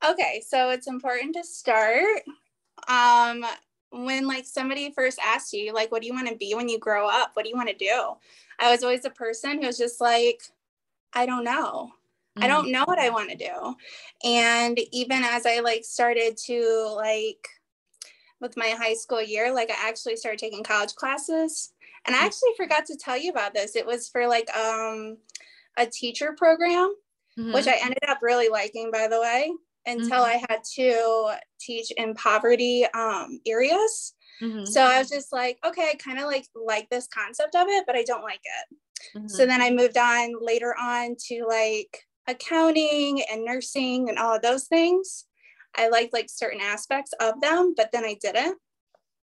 Okay, so it's important to start um when like somebody first asks you like what do you want to be when you grow up? What do you want to do? I was always a person who was just like I don't know. I Mm-hmm. don't know what I want to do. And even as I like started to like with my high school year, like I actually started taking college classes. And I actually forgot to tell you about this. It was for like a teacher program, which Mm-hmm. I ended up really liking, by the way, until Mm-hmm. I had to teach in poverty areas. Mm-hmm. So I was just like, okay, I kind of like this concept of it, but I don't like it. So Mm-hmm. then I moved on later on to like accounting and nursing and all of those things. I liked like certain aspects of them, but then I didn't.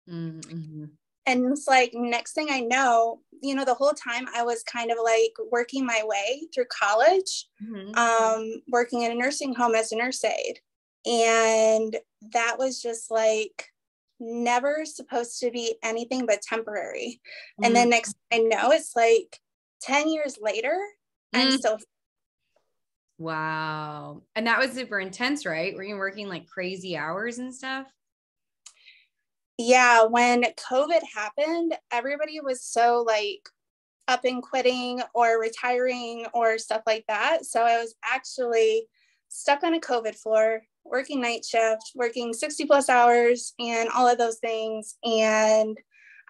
Mm-hmm. And it's like next thing I know, the whole time I was kind of like working my way through college, Mm-hmm. working in a nursing home as a nurse aide. And that was just like never supposed to be anything but temporary. And then next thing I know, it's like 10 years later, I'm Mm-hmm. still. Wow. And that was super intense, right? Were you working like crazy hours and stuff? Yeah, when COVID happened, everybody was so like up and quitting or retiring or stuff like that. So I was actually stuck on a COVID floor, working night shift, working 60 plus hours and all of those things. And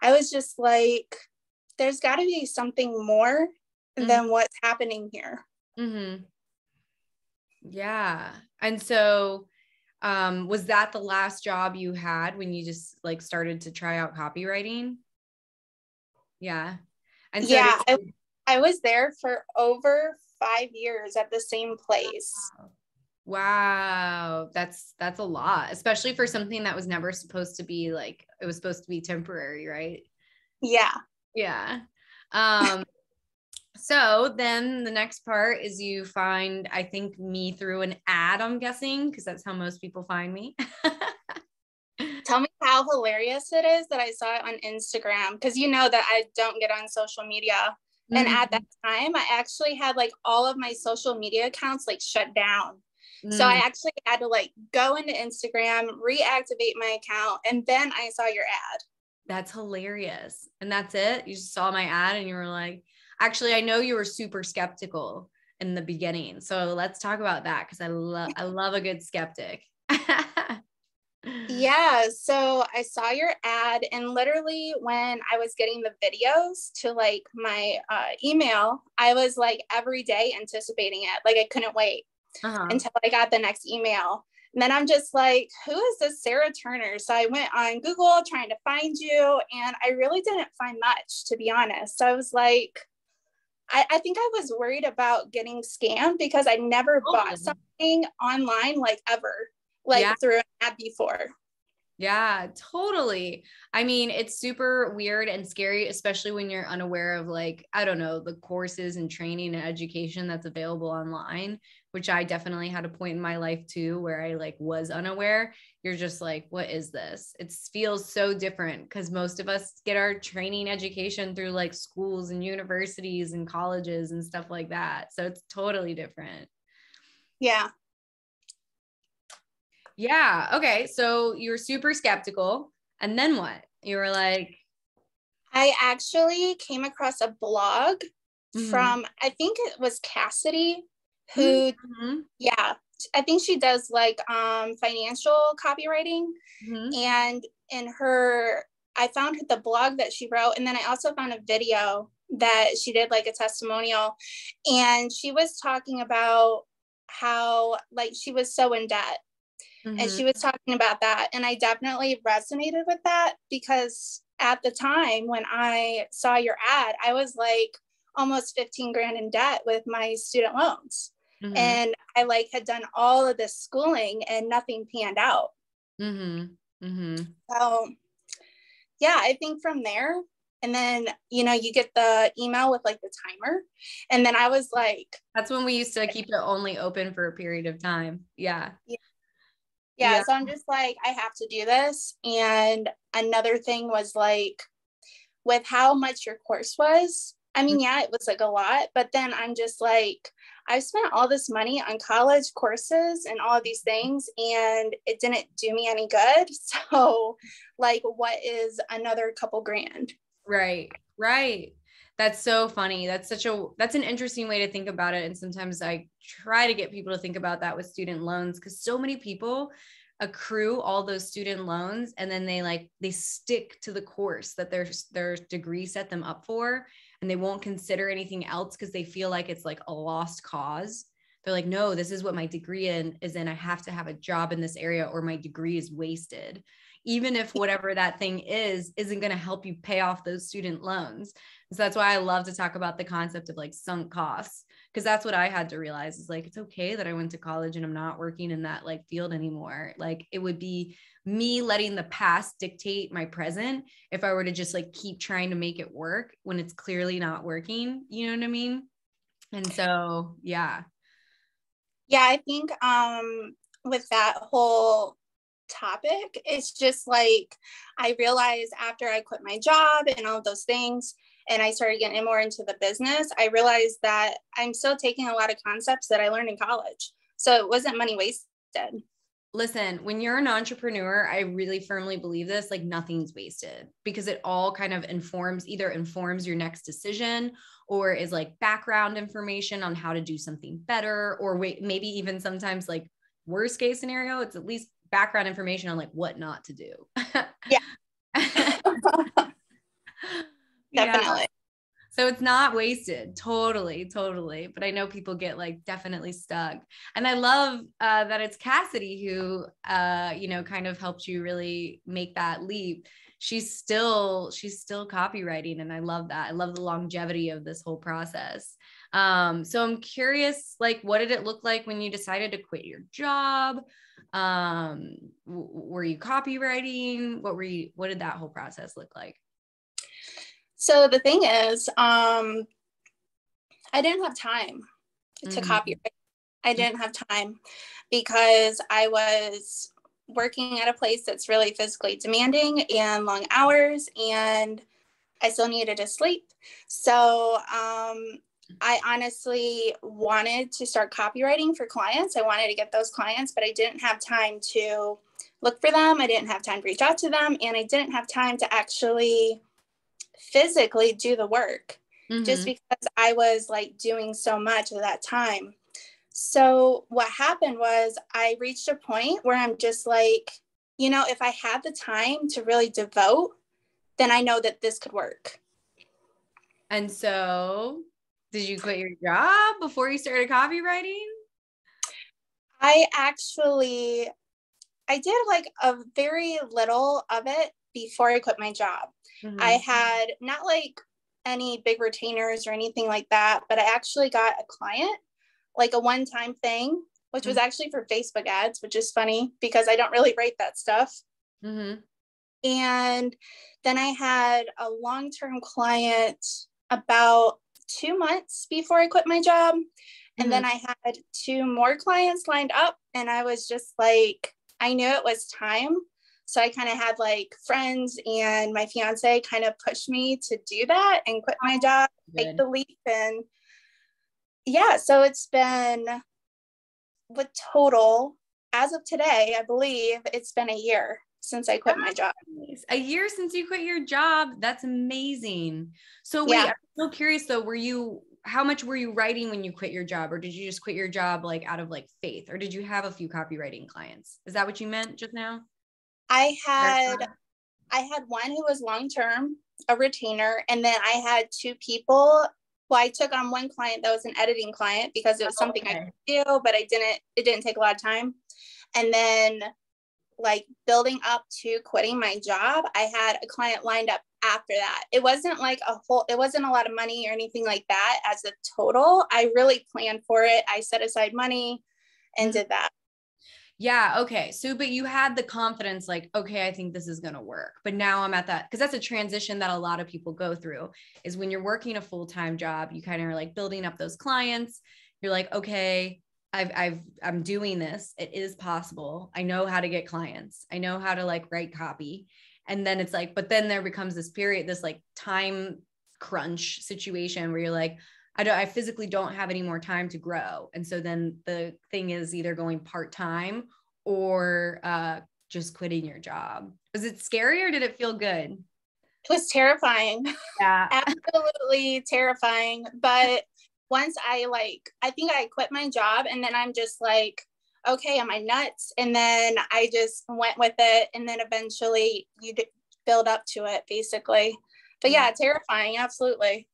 I was just like, there's got to be something more Mm-hmm. than what's happening here. Mm-hmm. Yeah. And so, was that the last job you had when you just like started to try out copywriting? Yeah. And so Yeah, I was there for over 5 years at the same place. wow, that's a lot, especially for something that was never supposed to be like it was supposed to be temporary, right? Yeah. Yeah. Um, so then the next part is you find, I think, me through an ad, I'm guessing, because that's how most people find me. Tell me how hilarious it is that I saw it on Instagram because you know that I don't get on social media. And at that Mhm. time, I actually had like all of my social media accounts like shut down. So I Mm, actually had to like go into Instagram, reactivate my account, and then I saw your ad. that's hilarious. And that's it. You just saw my ad and you were like, actually, I know you were super skeptical in the beginning. So let's talk about that because I love a good skeptic. Yeah, so I saw your ad, and literally when I was getting the videos to like my email, I was like every day anticipating it. Like I couldn't wait Uh-huh. until I got the next email. And then I'm just like, who is this Sarah Turner? So I went on Google trying to find you, and I really didn't find much, to be honest. So I was like, I think I was worried about getting scammed because I never bought Totally. something online like ever, like Yeah. through an ad before. Yeah, totally. I mean, it's super weird and scary, especially when you're unaware of like, I don't know, the courses and training and education that's available online, which I definitely had a point in my life too, where I like was unaware. You're just like, what is this? It feels so different because most of us get our training education through like schools and universities and colleges and stuff like that. So it's totally different. Yeah. Yeah. Okay. So you're super skeptical. And then what? You were like, I actually came across a blog mm-hmm, from, I think it was Cassidy, who, mm-hmm, yeah, I think she does like financial copywriting. mm-hmm, And in her, I found the blog that she wrote. And then I also found a video that she did like a testimonial. And she was talking about how like she was so in debt. And mm-hmm, she was talking about that. And I definitely resonated with that because at the time when I saw your ad, I was like almost 15 grand in debt with my student loans. mm-hmm, And I like had done all of this schooling and nothing panned out. mm-hmm, mm-hmm. So yeah, I think from there, and then you get the email with like the timer. And then I was like, That's when we used to keep it only open for a period of time. Yeah. yeah, Yeah. so I'm just like, I have to do this. And another thing was like, with how much your course was, I mean, yeah, it was like a lot, but then I'm just like, I've spent all this money on college courses and all of these things, and it didn't do me any good. So, like, what is another couple grand? Right. Right. That's so funny. That's an interesting way to think about it. And sometimes I try to get people to think about that with student loans, because so many people accrue all those student loans and then they stick to the course that their degree set them up for, and they won't consider anything else because they feel like it's like a lost cause. They're like, no, this is what my degree is in. I have to have a job in this area or my degree is wasted, even if whatever that thing isn't going to help you pay off those student loans. So that's why I love to talk about the concept of like sunk costs, because that's what I had to realize is like, it's okay that I went to college and I'm not working in that like field anymore. Like it would be me letting the past dictate my present if I were to just like keep trying to make it work when it's clearly not working. You know what I mean? And so, yeah. Yeah, I think with that whole topic, it's just like I realized after I quit my job and all of those things, and I started getting more into the business, I realized that I'm still taking a lot of concepts that I learned in college. So it wasn't money wasted. Listen, when you're an entrepreneur, I really firmly believe this, like nothing's wasted, because it all kind of either informs your next decision or is like background information on how to do something better, or maybe even sometimes like worst case scenario, it's at least background information on like what not to do. Yeah. Yeah. Definitely. So it's not wasted. Totally, totally. But I know people get like definitely stuck. And I love that it's Cassidy who, kind of helped you really make that leap. She's still copywriting. And I love that. I love the longevity of this whole process. So I'm curious, like, what did it look like when you decided to quit your job? Were you copywriting? What did that whole process look like? So the thing is, I didn't have time to copyright. I didn't have time because I was working at a place that's really physically demanding and long hours, and I still needed to sleep. So I honestly wanted to start copywriting for clients. I wanted to get those clients, but I didn't have time to look for them. I didn't have time to reach out to them, and I didn't have time to actually physically do the work just because I was like doing so much at that time. So what happened was I reached a point where I'm just like, if I had the time to really devote, then I know that this could work. And so did you quit your job before you started copywriting? I did like a very little of it before I quit my job. I had not like any big retainers or anything like that, but I actually got a client, like a one-time thing, which was actually for Facebook ads, which is funny because I don't really write that stuff. And then I had a long-term client about 2 months before I quit my job. And then I had 2 more clients lined up, and I was just like, I knew it was time. So I kind of had like friends and my fiance kind of pushed me to do that and quit my job, take the leap. And yeah, so it's been with total, as of today, I believe it's been a year since I quit my job. A year since you quit your job. That's amazing. So wait, I'm so curious though, how much were you writing when you quit your job, or did you just quit your job like out of like faith, or did you have a few copywriting clients? Is that what you meant just now? I had one who was long-term, a retainer, and then I had 2 people. Well, I took on one client that was an editing client because it was something I could do, but it didn't take a lot of time. And then like building up to quitting my job, I had a client lined up after that. It wasn't like it wasn't a lot of money or anything like that as a total. I really planned for it. I set aside money and did that. Yeah. Okay. So, but you had the confidence, like, okay, I think this is going to work. But now I'm at that, because that's a transition that a lot of people go through, is when you're working a full-time job, you kind of are like building up those clients. You're like, okay, I'm doing this. It is possible. I know how to get clients. I know how to like write copy. And then it's like, but then there becomes this period, this like time crunch situation where you're like, I physically don't have any more time to grow. And so then the thing is either going part-time or just quitting your job. Was it scary or did it feel good? It was terrifying. Yeah. Absolutely terrifying. But once I think I quit my job and then I'm just like, okay, am I nuts? And then I just went with it. And then eventually you build up to it basically. But yeah, terrifying. Absolutely.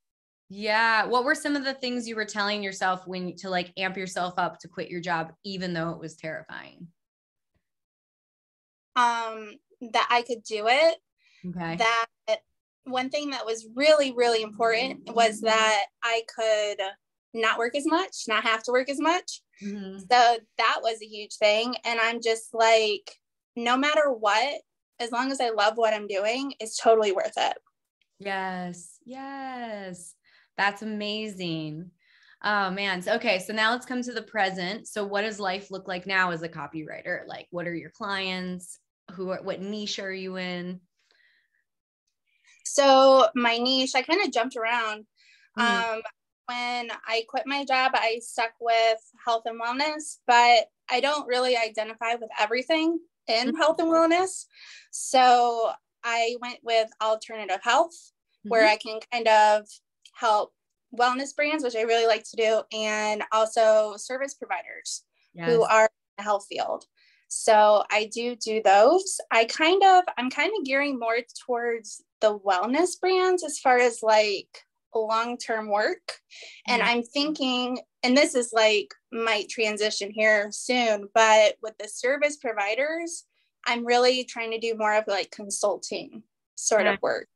Yeah. What were some of the things you were telling yourself to like amp yourself up to quit your job, even though it was terrifying? That I could do it. Okay. That one thing that was really, really important was that I could not work as much, not have to work as much. Mm-hmm. So that was a huge thing. And I'm just like, no matter what, as long as I love what I'm doing, it's totally worth it. Yes. Yes. That's amazing. Oh man. So, okay. So now let's come to the present. So what does life look like now as a copywriter? Like, what are your clients? What niche are you in? So my niche, I kind of jumped around. Mm-hmm. When I quit my job, I stuck with health and wellness, but I don't really identify with everything in health and wellness. So I went with alternative health, where I can kind of help wellness brands, which I really like to do, and also service providers who are in the health field. So I do those. I'm kind of gearing more towards the wellness brands as far as like long-term work. And I'm thinking, and this is like might transition here soon, but with the service providers, I'm really trying to do more of like consulting sort of work.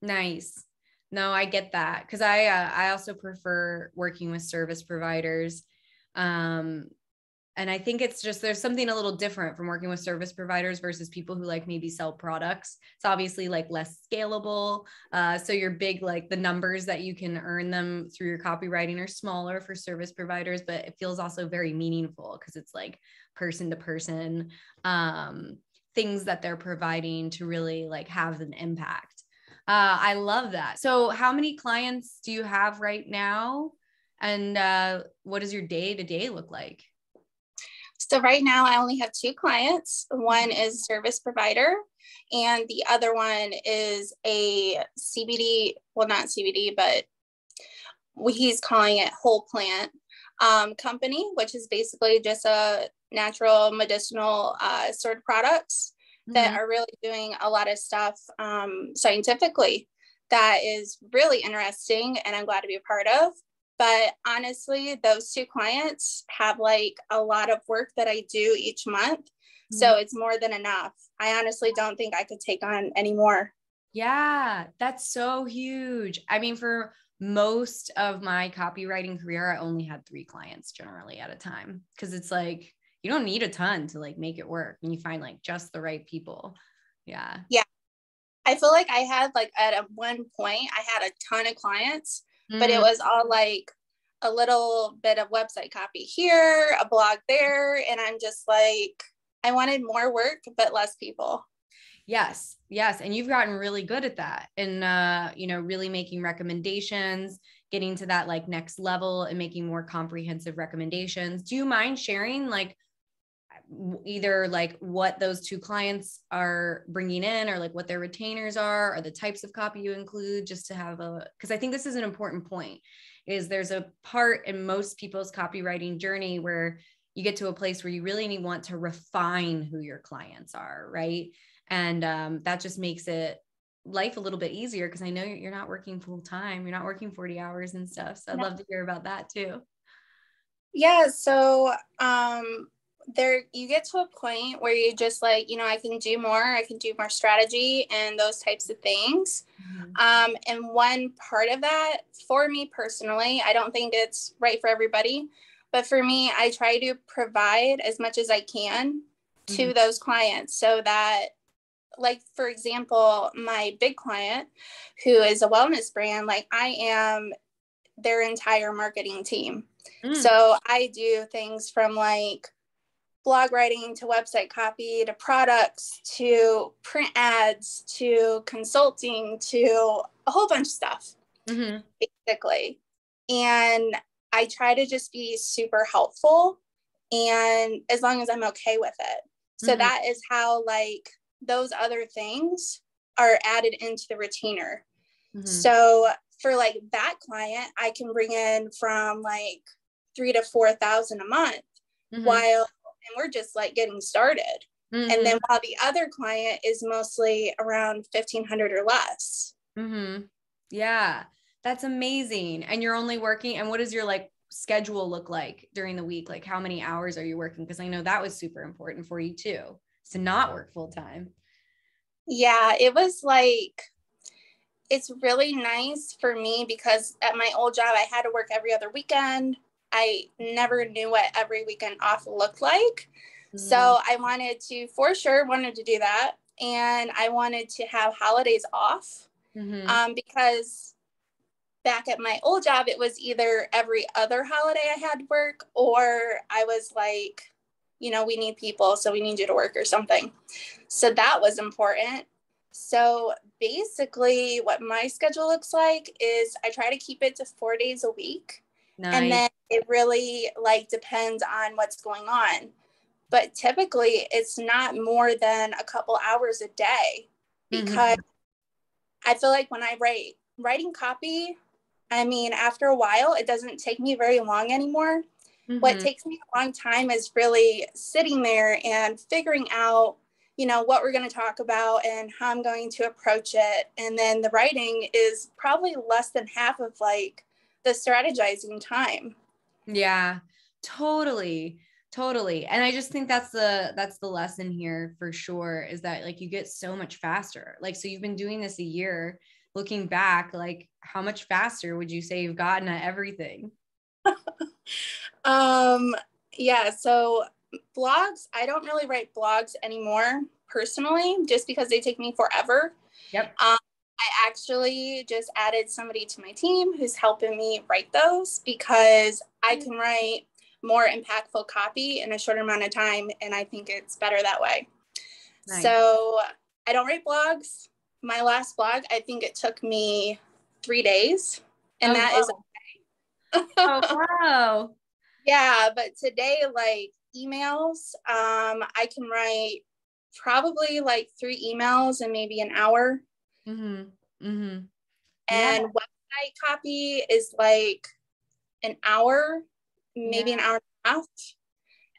Nice. No, I get that. Cause I also prefer working with service providers. And I think it's just, there's something a little different from working with service providers versus people who like maybe sell products. It's obviously like less scalable. So your big, like the numbers that you can earn them through your copywriting are smaller for service providers, but it feels also very meaningful because it's like person to person, things that they're providing to really like have an impact. I love that. So how many clients do you have right now? And what does your day-to-day look like? So right now I only have 2 clients. One is service provider and the other one is a CBD, well, not CBD, but he's calling it whole plant company, which is basically just a natural medicinal sort of products that are really doing a lot of stuff scientifically that is really interesting and I'm glad to be a part of. But honestly, those 2 clients have like a lot of work that I do each month. So it's more than enough. I honestly don't think I could take on any more. Yeah, that's so huge. I mean, for most of my copywriting career, I only had 3 clients generally at a time because it's like, you don't need a ton to like make it work and you find like just the right people. Yeah. Yeah. I feel like I had like at one point, I had a ton of clients, but it was all like a little bit of website copy here, a blog there. And I'm just like, I wanted more work, but less people. Yes. Yes. And you've gotten really good at that and, really making recommendations, getting to that like next level and making more comprehensive recommendations. Do you mind sharing like either like what those 2 clients are bringing in or like what their retainers are or the types of copy you include just to have because I think this is an important point is there's a part in most people's copywriting journey where you get to a place where you really want to refine who your clients are. Right. And that just makes it life a little bit easier because I know you're not working full time. You're not working 40 hours and stuff. So I'd love to hear about that too. Yeah. So, there you get to a point where you just like, I can do more strategy and those types of things. And one part of that for me personally, I don't think it's right for everybody, but for me, I try to provide as much as I can to those clients so that, like, for example, my big client who is a wellness brand, like I am their entire marketing team. So I do things from like blog writing to website copy to products to print ads to consulting to a whole bunch of stuff. Mm-hmm. basically. And I try to just be super helpful, and as long as I'm okay with it. So Mm-hmm. that is how like those other things are added into the retainer. Mm-hmm. So for like that client, I can bring in from like 3,000 to 4,000 a month, Mm-hmm. while, and we're just like getting started. And Mm-hmm. then while the other client is mostly around 1,500 or less. Mm-hmm. Yeah, that's amazing. And you're only working, and what does your like schedule look like during the week? Like how many hours are you working? Because I know that was super important for you too, to not work full time. Yeah, it was like, it's really nice for me because at my old job, I had to work every other weekend. I never knew what every weekend off looked like. Mm-hmm. So I wanted to, for sure, wanted to do that. And I wanted to have holidays off, Mm-hmm. because back at my old job, it was either every other holiday I had to work, or I was like, we need people, so we need you to work or something. So that was important. So basically, what my schedule looks like is I try to keep it to 4 days a week. And Nice. then it really like depends on what's going on. But typically, it's not more than a couple hours a day, because Mm-hmm. I feel like when writing copy, I mean, after a while, it doesn't take me very long anymore. What Mm-hmm. takes me a long time is really sitting there and figuring out, what we're going to talk about and how I'm going to approach it. And then the writing is probably less than half of like the strategizing time. Yeah, totally. Totally. And I just think that's the lesson here for sure, is that like you get so much faster. Like, so you've been doing this a year. Looking back, like how much faster would you say you've gotten at everything? Um, yeah, so blogs, I don't really write blogs anymore personally, just because they take me forever. Yep. I actually just added somebody to my team who's helping me write those, because I can write more impactful copy in a shorter amount of time. And I think it's better that way. Nice. So I don't write blogs. My last blog, I think it took me 3 days. And Oh, that is, wow. Oh, wow. yeah. But today, like emails, I can write probably like 3 emails in maybe an hour. Mm-hmm. Mm-hmm. Yeah. And website copy is like an hour, maybe an Yeah. hour and a half.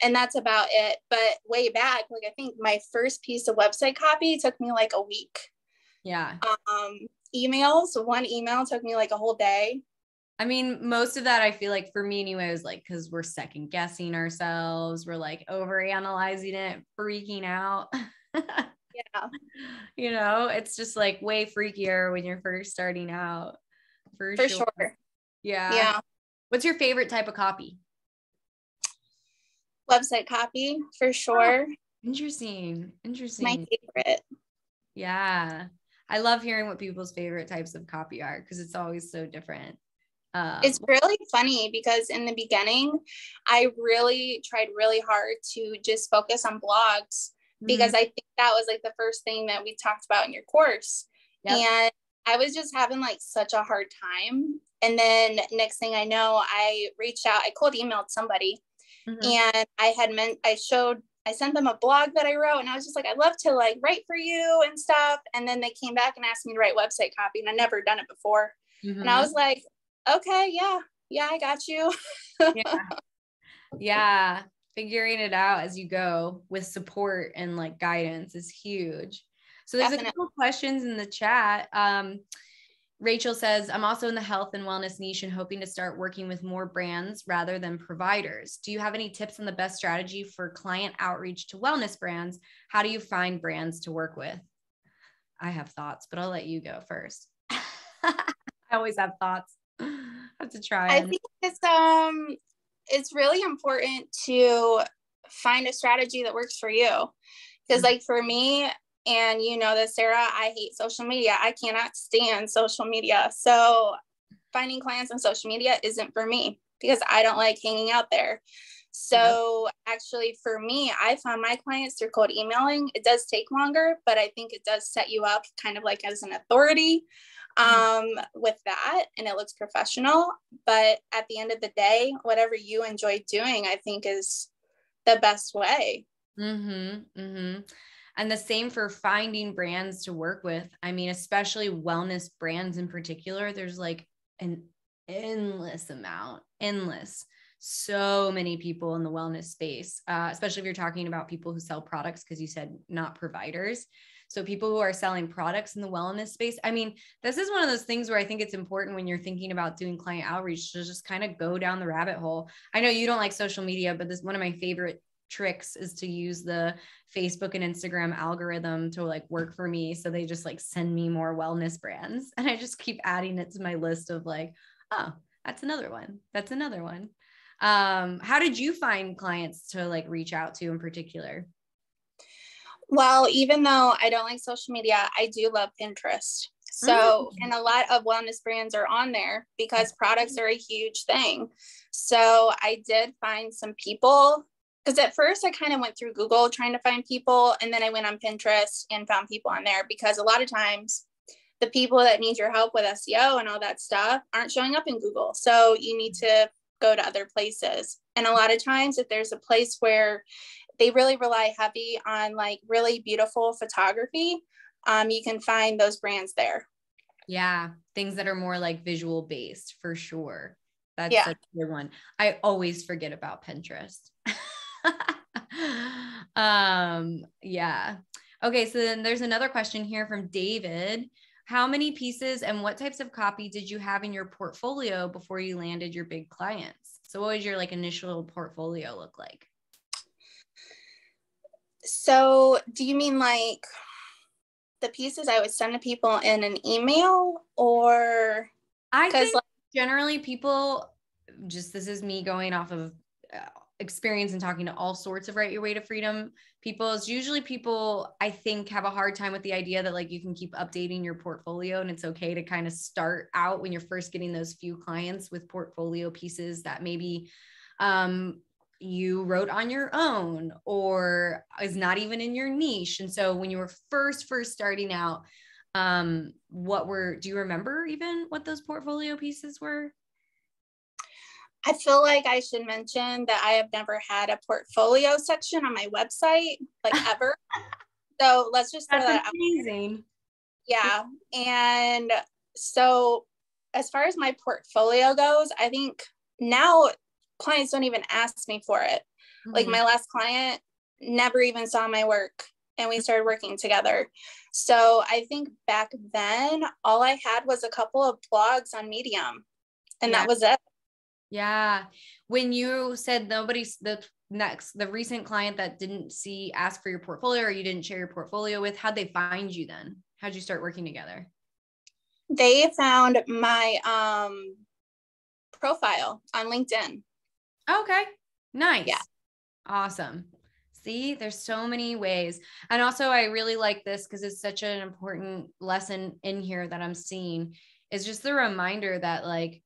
And that's about it. But way back, like I think my first piece of website copy took me like a week. Yeah. Um, Emails, one email took me like a whole day. I mean, most of that I feel like for me anyway is like because we're second guessing ourselves, we're like over analyzing it, freaking out. Yeah, It's just like way freakier when you're first starting out, for for sure. sure. Yeah. Yeah. What's your favorite type of copy? Website copy for Oh, sure. interesting. My Interesting. favorite. Yeah. I love hearing what people's favorite types of copy are because it's always so different. It's Um, really funny because in the beginning, I really tried really hard to just focus on blogs, mhm. because I think that was like the first thing that we talked about in your course. Yep. And I was just having like such a hard time. And then next thing I know, I reached out, I cold emailed somebody, Mhm. and I sent them a blog that I wrote, and I was just like, I'd love to like write for you and stuff. And then they came back and asked me to write website copy, and I'd never done it before. And I Mhm. was like, okay, yeah, I got you. Yeah. Yeah. Figuring it out as you go with support and like guidance is huge. So there's a Definitely. couple questions in the chat. Rachel says, I'm also in the health and wellness niche and hoping to start working with more brands rather than providers. Do you have any tips on the best strategy for client outreach to wellness brands? How do you find brands to work with? I have thoughts, but I'll let you go first. I always have thoughts. I have to try I them. think it's really important to find a strategy that works for you. Because like for me, and you know this, Sarah, I hate social media. I cannot stand social media. So finding clients on social media isn't for me, because I don't like hanging out there. Yep. So actually for me, I found my clients through cold emailing. It does take longer, but I think it does set you up kind of like as an authority. with that, and it looks professional. But at the end of the day, whatever you enjoy doing, I think is the best way. And the same for finding brands to work with. I mean, especially wellness brands in particular, there's like an endless amount, so many people in the wellness space, especially if you're talking about people who sell products, because you said not providers. So people who are selling products in the wellness space. I mean, this is one of those things where I think it's important when you're thinking about doing client outreach to just kind of go down the rabbit hole. I know you don't like social media, but this one of my favorite tricks is to use the Facebook and Instagram algorithm to like work for me. So they just like send me more wellness brands. And I just keep adding it to my list of like, oh, that's another one. That's another one. How did you find clients to like reach out to in particular? Well, even though I don't like social media, I do love Pinterest. So, and a lot of wellness brands are on there because products are a huge thing. So I did find some people, because at first I kind of went through Google trying to find people. And then I went on Pinterest and found people on there, because a lot of times the people that need your help with SEO and all that stuff aren't showing up in Google. So you need to go to other places. And a lot of times if there's a place where they really rely heavy on like really beautiful photography, you can find those brands there. Yeah. Things that are more like visual based for sure. That's a good one. I always forget about Pinterest. Yeah. Okay. So then there's another question here from David. How many pieces and what types of copy did you have in your portfolio before you landed your big clients? So what was your like initial portfolio look like? So do you mean like the pieces I would send to people in an email, or? I think like, generally people just, this is me going off of experience and talking to all sorts of Write Your Way to Freedom people, is usually people I think have a hard time with the idea that like you can keep updating your portfolio, and it's okay to kind of start out when you're first getting those few clients with portfolio pieces that maybe you wrote on your own or is not even in your niche. And so when you were first starting out, do you remember even what those portfolio pieces were? I feel like I should mention that I have never had a portfolio section on my website, like ever. So let's just throw that out. Amazing. Yeah. And so as far as my portfolio goes, I think now clients don't even ask me for it. Like my last client never even saw my work, and we started working together. So I think back then, all I had was a couple of blogs on Medium, and that was it. Yeah. When you said the recent client that didn't ask for your portfolio, or you didn't share your portfolio with, how'd they find you then? How'd you start working together? They found my profile on LinkedIn. Okay. Nice. Yeah. Awesome. See, there's so many ways. And also I really like this because it's such an important lesson in here that I'm seeing, is just the reminder that like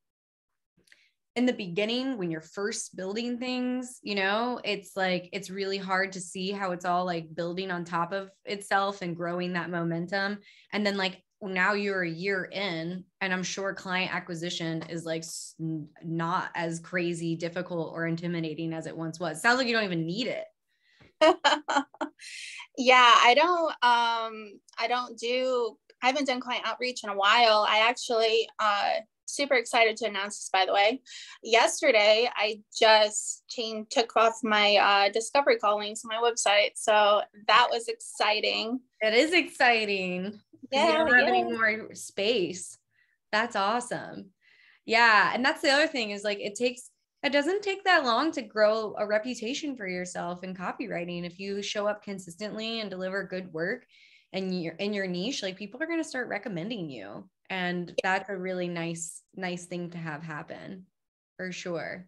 in the beginning, when you're first building things, it's like, it's really hard to see how it's all like building on top of itself and growing that momentum. And then like, now you're a year in, and I'm sure client acquisition is like not as crazy difficult or intimidating as it once was. Sounds like you don't even need it. Yeah, I haven't done client outreach in a while. I actually, super excited to announce this, by the way. Yesterday, I just took off my discovery call links on my website. So that was exciting. It is exciting. Yeah. You don't have any more space. That's awesome. Yeah. And that's the other thing is like, it doesn't take that long to grow a reputation for yourself in copywriting. If you show up consistently and deliver good work and you're in your niche, like people are going to start recommending you. And that's a really nice thing to have happen for sure.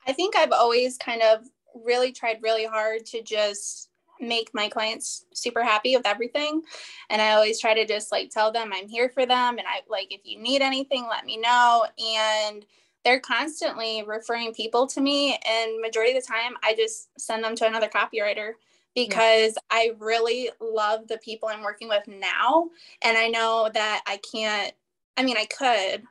I think I've always kind of really tried really hard to just make my clients super happy with everything. And I always try to just like tell them I'm here for them. And I like, if you need anything, let me know. And they're constantly referring people to me. And majority of the time, I just send them to another copywriter, because I really love the people I'm working with now. And I know that I can't I mean, I could,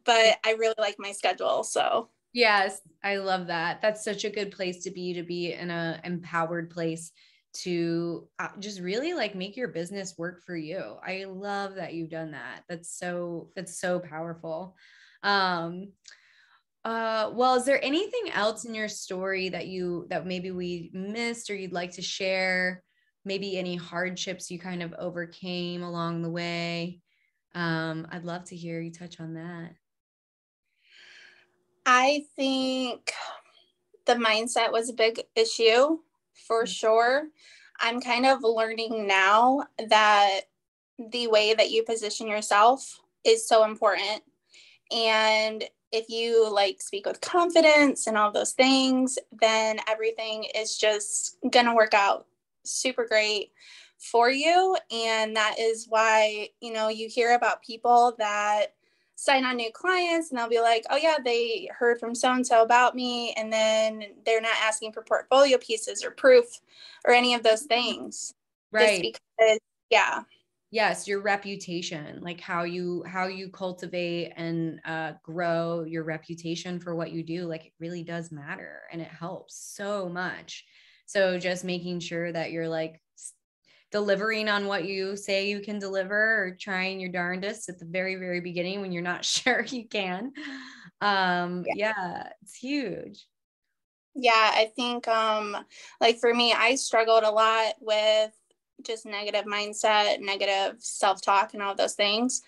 but I really like my schedule. So yes, I love that. That's such a good place to be in a empowered place to just really like make your business work for you. I love that you've done that. That's so powerful. Um, well, is there anything else in your story that maybe we missed or you'd like to share? Maybe any hardships you kind of overcame along the way? I'd love to hear you touch on that. I think the mindset was a big issue for sure. I'm kind of learning now that the way that you position yourself is so important. And if you like speak with confidence and all those things, then everything is just going to work out super great for you. And that is why, you hear about people that sign on new clients and they'll be like, oh yeah, they heard from so-and-so about me. And then they're not asking for portfolio pieces or proof or any of those things. Just Right. because, yeah. Yes, your reputation, like how you cultivate and grow your reputation for what you do, like it really does matter and it helps so much. So just making sure that you're like delivering on what you say you can deliver or trying your darndest at the very, very beginning when you're not sure you can. Yeah, it's huge. Yeah, I think like for me, I struggled a lot with just negative mindset, negative self-talk and all those things.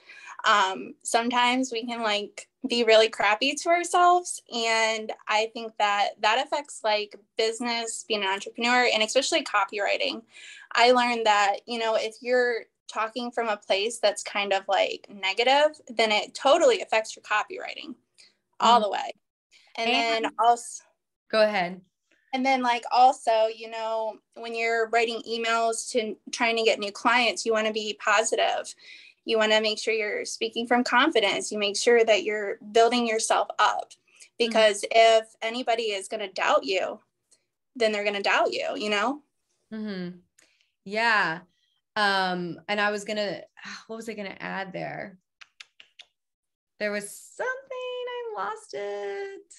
Sometimes we can like be really crappy to ourselves, and I think that that affects like business, being an entrepreneur, and especially copywriting. I learned that, if you're talking from a place that's kind of like negative, then it totally affects your copywriting all Mhm. the way. And And then also go ahead. And then like also, when you're writing emails to trying to get new clients, you want to be positive. You want to make sure you're speaking from confidence. You make sure that you're building yourself up, Mhm. because if anybody is going to doubt you, then they're going to doubt you. Mm-hmm. Yeah. And what was I gonna add there? There was something, I lost it.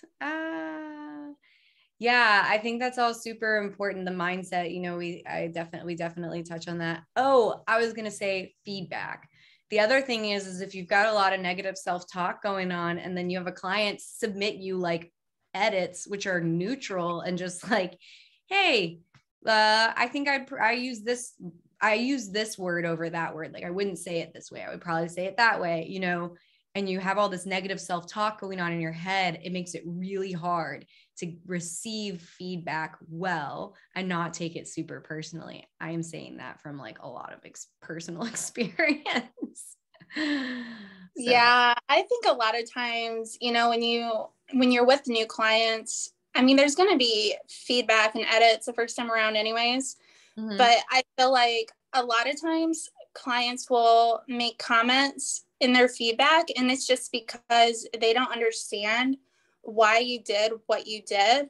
Yeah, I think that's all super important. The mindset, we definitely touch on that. Oh, I was gonna say feedback. The other thing is if you've got a lot of negative self-talk going on, and then you have a client submit you like edits, which are neutral and just like, hey, I think I use this word over that word. Like I wouldn't say it this way. I would probably say it that way, and you have all this negative self-talk going on in your head. It makes it really hard to receive feedback well and not take it super personally. I am saying that from like a lot of personal experience. So, Yeah, I think a lot of times, when you're with new clients, I mean, there's going to be feedback and edits the first time around anyways. mhm. But I feel like a lot of times clients will make comments in their feedback, and it's just because they don't understand why you did what you did.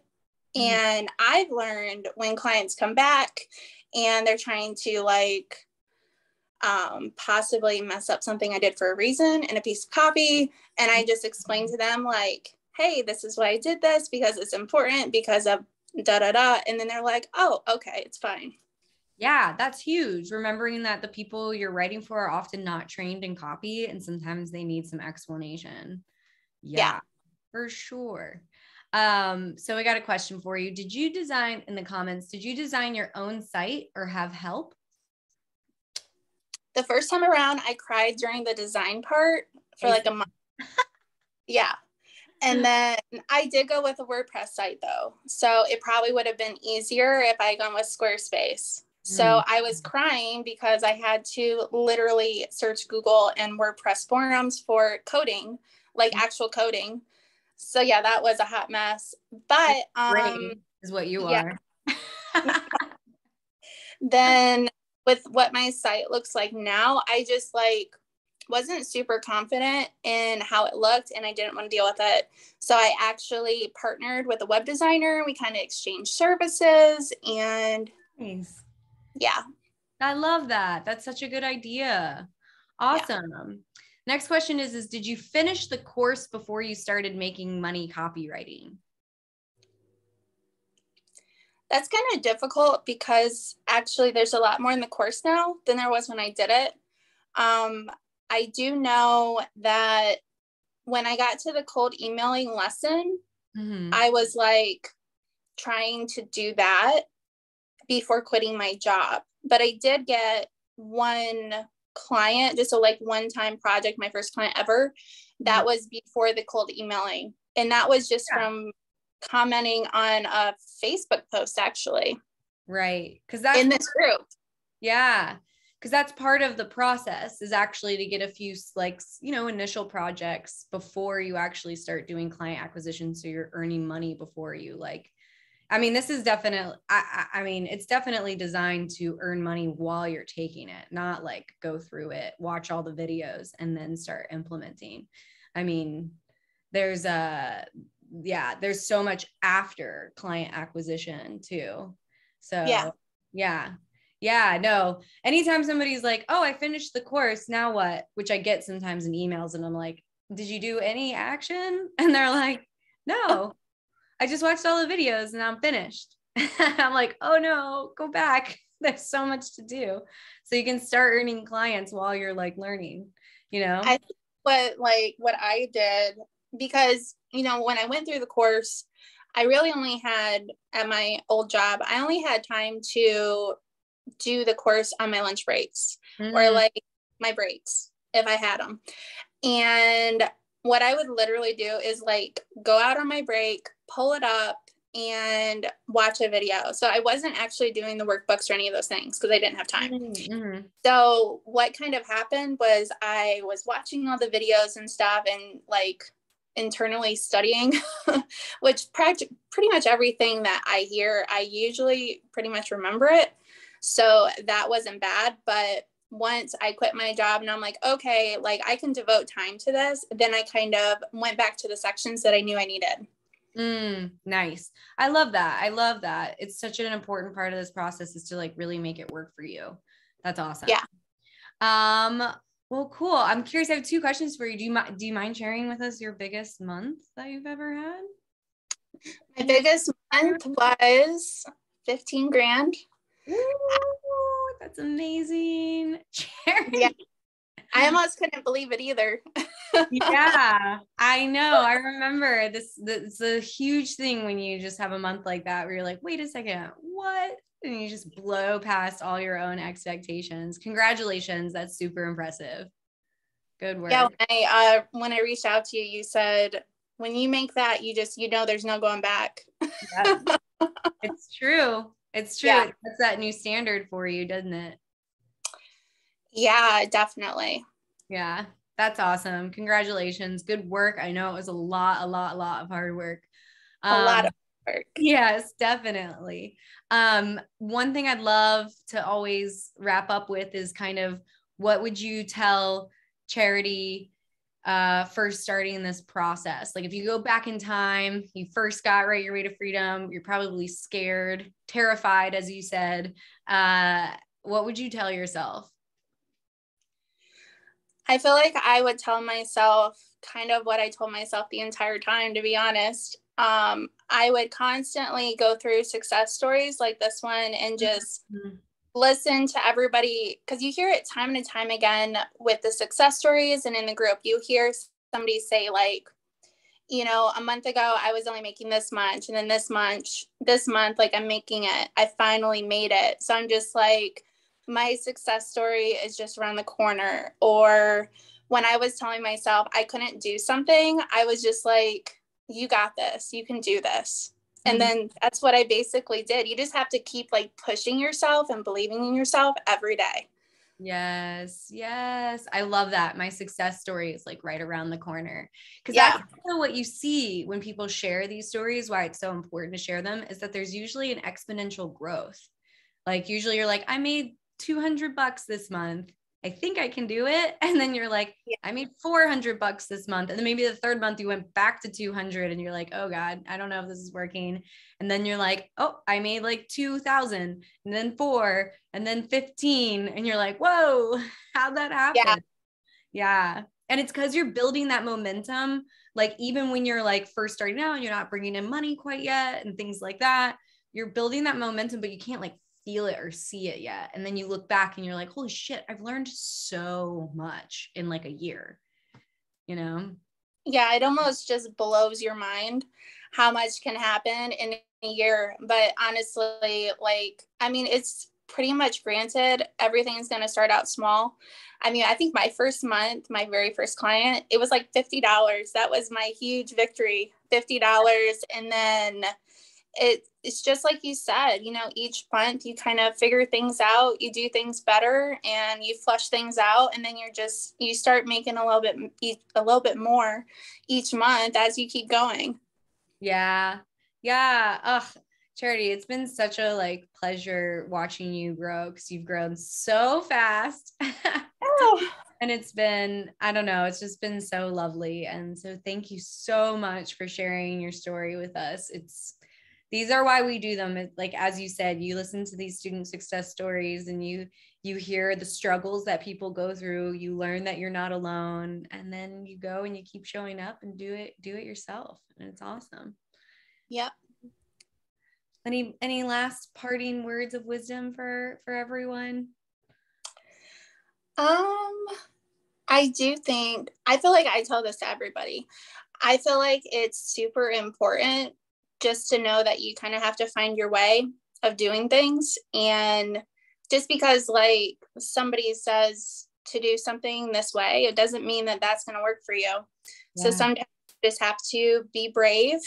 Mhm. And I've learned when clients come back and they're trying to like possibly mess up something I did for a reason in a piece of copy, and I just explain to them like, hey, this is why I did this because it's important because of da da da, and then they're like, oh, okay, it's fine. Yeah, that's huge. Remembering that the people you're writing for are often not trained in copy and sometimes they need some explanation. Yeah. Yeah, for sure. So I got a question for you. Did you design in the comments, did you design your own site or have help? The first time around, I cried during the design part for like a month. Yeah. And then I did go with a WordPress site though. So it probably would have been easier if I had gone with Squarespace. So Mm. I was crying because I had to literally search Google and WordPress forums for coding, like actual coding. So yeah, that was a hot mess. But Great is what you yeah, are. then with what my site looks like now, I just like wasn't super confident in how it looked and I didn't want to deal with it. So I actually partnered with a web designer. We kind of exchanged services and Nice. yeah. I love that. That's such a good idea. Yeah. Awesome. Next question is did you finish the course before you started making money copywriting? That's kind of difficult because actually there's a lot more in the course now than there was when I did it. I do know that when I got to the cold emailing lesson, I was like trying to do that before quitting my job. But I did get one client, just a like one-time project, my first client ever, that was before the cold emailing. And that was just from commenting on a Facebook post, actually. Right. Because that's in this group. Yeah. Because that's part of the process, is actually to get a few like, initial projects before you actually start doing client acquisition. So you're earning money before you this is definitely, it's definitely designed to earn money while you're taking it, not like go through it, watch all the videos and then start implementing. There's so much after client acquisition too. So no, anytime somebody's like, oh, I finished the course, now what? Which I get sometimes in emails, and I'm like, did you do any action? And they're like, no, I just watched all the videos and I'm finished. I'm like, oh no, go back. There's so much to do. So you can start earning clients while you're like learning, I think what I did, because, when I went through the course, I really only had, at my old job, I only had time to do the course on my lunch breaks or like my breaks if I had them. And what I would literally do is like go out on my break, pull it up and watch a video. So I wasn't actually doing the workbooks or any of those things because I didn't have time. So what kind of happened was I was watching all the videos and stuff and like internally studying, which pretty much everything that I hear, I usually pretty much remember it. So that wasn't bad. But once I quit my job and I'm like, okay, like I can devote time to this, then I kind of went back to the sections that I knew I needed. Nice. I love that. It's such an important part of this process, is to like really make it work for you. That's awesome. Yeah. Well, cool. I'm curious. I have 2 questions for you. Do you mind sharing with us your biggest month that you've ever had? My biggest month was 15 grand. Ooh, that's amazing. Yeah. I almost couldn't believe it either. Yeah, I know. I remember this. It's a huge thing when you just have a month like that where you're like, wait a second, what? And you just blow past all your own expectations. Congratulations. That's super impressive. Good work. Yeah. When I reached out to you, you said, when you make that, there's no going back. Yep. It's true. It's true. Yeah. It's that new standard for you, doesn't it? Yeah, definitely. Yeah. That's awesome. Congratulations. Good work. I know it was a lot of hard work. A lot of work. Yes, definitely. One thing I'd love to always wrap up with is kind of, what would you tell Charity first starting this process? Like if you go back in time, you first got Write Your Way to Freedom, you're probably scared, terrified, as you said. What would you tell yourself? I feel like I would tell myself kind of what I told myself the entire time, to be honest. I would constantly go through success stories like this one and just listen to everybody, because you hear it time and time again with the success stories. And in the group, you hear somebody say like, a month ago, I was only making this much. And then this month, like I'm making it. I finally made it. So I'm just like, my success story is just around the corner. Or when I was telling myself I couldn't do something, I was just like, you got this, you can do this. And then that's what I basically did. You just have to keep like pushing yourself and believing in yourself every day. Yes. I love that. My success story is like right around the corner. Because that's also what you see when people share these stories, why it's so important to share them, is that there's usually an exponential growth. Like usually you're like, I made $200 this month. I think I can do it. And then you're like, I made $400 this month. And then maybe the third month you went back to 200 and you're like, oh God, I don't know if this is working. And then you're like, oh, I made like 2,000 and then 4 and then 15. And you're like, whoa, how'd that happen? Yeah. And it's because you're building that momentum. Like even when you're like first starting out and you're not bringing in money quite yet and things like that, you're building that momentum, but you can't like feel it or see it yet. And then you look back and you're like, holy shit, I've learned so much in like a year, you know? Yeah, it almost just blows your mind how much can happen in a year. But honestly, like, I mean, it's pretty much granted, everything's going to start out small. I mean, I think my first month, my very first client, it was like $50. That was my huge victory, $50. And then it's just like you said, you know, each month you kind of figure things out, you do things better and you flush things out. And then you start making a little bit more each month as you keep going. Yeah. Yeah. Ugh, Charity, it's been such a like pleasure watching you grow because you've grown so fast. Oh, And it's been, I don't know, it's just been so lovely. And so thank you so much for sharing your story with us. These are why we do them. Like, as you said, you listen to these student success stories and you hear the struggles that people go through, you learn that you're not alone, and then you go and you keep showing up and do it yourself. And it's awesome. yep. Any last parting words of wisdom for everyone? I do think, I feel like I tell this to everybody. I feel like it's super important just to know that you kind of have to find your way of doing things. And just because like somebody says to do something this way, it doesn't mean that that's going to work for you. Yeah. So sometimes you just have to be brave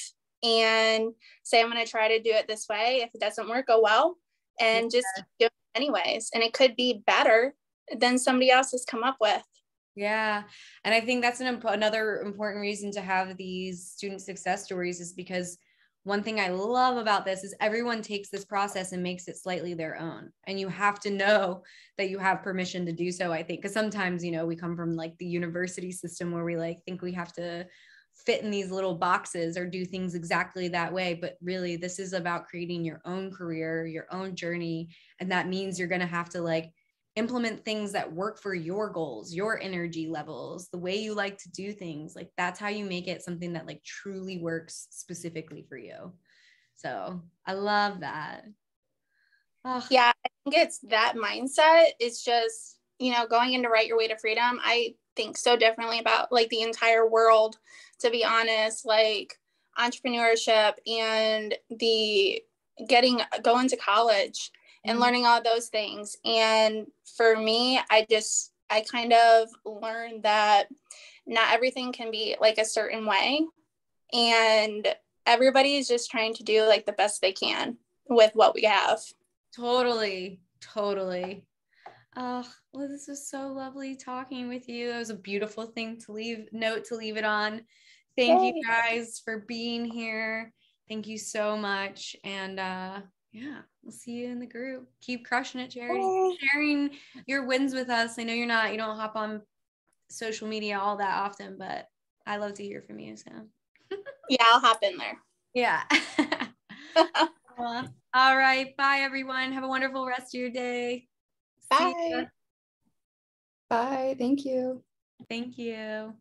and say, I'm going to try to do it this way. If it doesn't work, oh well, and just keep doing it anyways. And it could be better than somebody else has come up with. Yeah. And I think that's another important reason to have these student success stories is because one thing I love about this is everyone takes this process and makes it slightly their own. And you have to know that you have permission to do so, I think, because sometimes, you know, we come from like the university system where we like think we have to fit in these little boxes or do things exactly that way. But really, this is about creating your own career, your own journey. And that means you're going to have to like implement things that work for your goals, your energy levels, the way you like to do things. Like that's how you make it something that like truly works specifically for you. So I love that. Oh. Yeah, I think it's that mindset. It's just, you know, going in to write your way to freedom. I think so differently about like the entire world, to be honest, like entrepreneurship and the going to college and learning all those things. And for me, I kind of learned that not everything can be like a certain way. And everybody is just trying to do like the best they can with what we have. Totally. Oh, well, this was so lovely talking with you. It was a beautiful thing to leave it on. Thank you guys for being here. Thank you so much. And yeah, we'll see you in the group. Keep crushing it, Charity. Sharing your wins with us. I know you don't hop on social media all that often, but I love to hear from you. So yeah, I'll hop in there. Yeah. All right. Bye, everyone. Have a wonderful rest of your day. Bye. Bye. Thank you. Thank you.